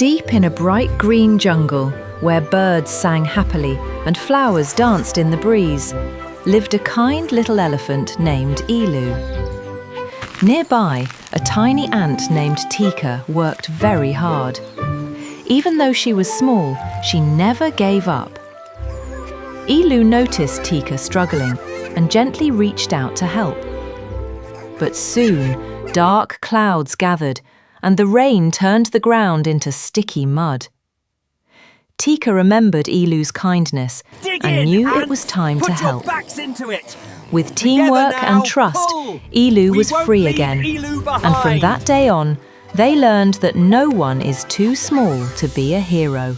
Deep in a bright green jungle, where birds sang happily and flowers danced in the breeze, lived a kind little elephant named Elu. Nearby, a tiny ant named Tika worked very hard. Even though she was small, she never gave up. Elu noticed Tika struggling and gently reached out to help. But soon, dark clouds gathered and the rain turned the ground into sticky mud. Tika remembered Elu's kindness and knew it was time to help. With teamwork and trust, Elu was free again, and from that day on, they learned that no one is too small to be a hero.